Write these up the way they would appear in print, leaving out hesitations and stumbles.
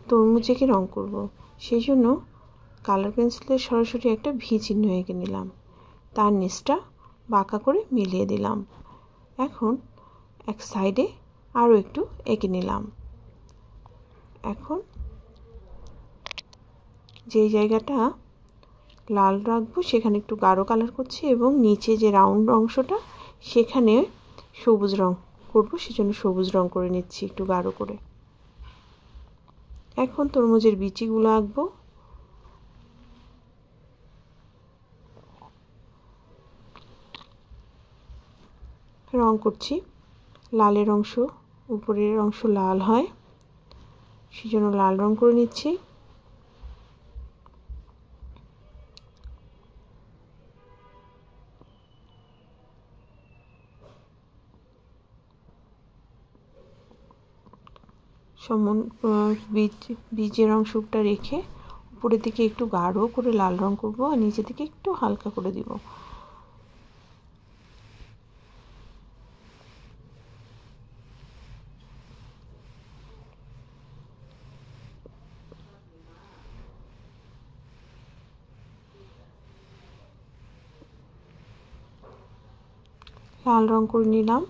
তরমুজেকে রং করব, সেই জন্য কালার পেন্সিলের সরাসরি একটা ভি চিহ্ন এঁকে নিলাম, তার নিচটা বাঁকা করে মিলিয়ে দিলাম। এখন এক সাইডে আরও একটু এঁকে নিলাম। এখন যেই জায়গাটা লাল রাখবো সেখানে একটু গাঢ় কালার করছি, এবং নিচে যে রাউন্ড অংশটা সেখানে সবুজ রং করব, সেজন্য সবুজ রং করে নিচ্ছি একটু গাঢ় করে। এখন তরমুজের বিচিগুলো আঁকবো। রং করছি, লালের অংশ, উপরের অংশ লাল হয়, সেজন্য লাল রং করে নিচ্ছি। বীজের অংশটা রেখে উপরের দিকে একটু গাঢ় করে লাল রং করব, আর নিচের দিকে একটু হালকা করে দিব। লাল রং করে নিলাম।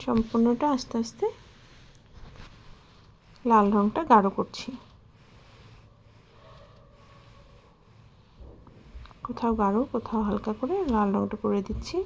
সম্পূর্ণটা আস্তে আস্তে লাল রংটা গাঢ় করছি, কোথাও গাঢ় কোথাও হালকা করে লাল রংটা করে দিচ্ছি।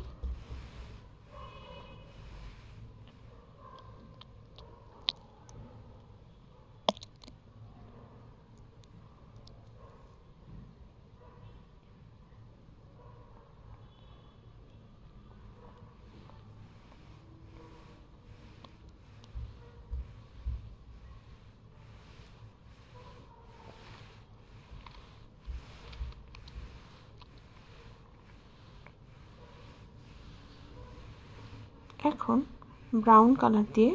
এখন ব্রাউন কালার দিয়ে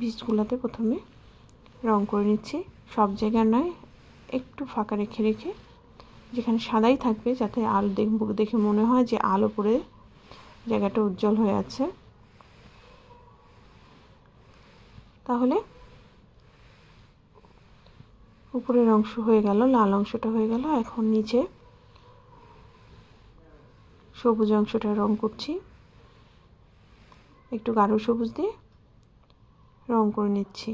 বীজগুলোতে প্রথমে রং করে নিচ্ছি, সব জায়গায় নয়, একটু ফাঁকা রেখে রেখে, যেখানে সাদাই থাকবে, যাতে আলো দেখে মনে হয় যে আলো পড়ে জায়গাটা উজ্জ্বল হয়ে আছে। তাহলে উপরের অংশ হয়ে গেল, লাল অংশটা হয়ে গেল। এখন নিচে সবুজ অংশটা রং করছি, একটু গাঢ় সবুজ দিয়ে রং করে নিচ্ছি।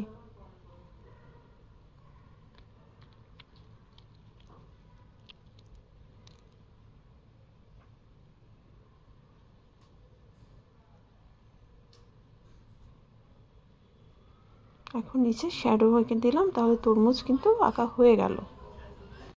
এখন নিচে শ্যাডো এঁকে দিলাম, তাহলে তরমুজ কিন্তু আঁকা হয়ে গেল।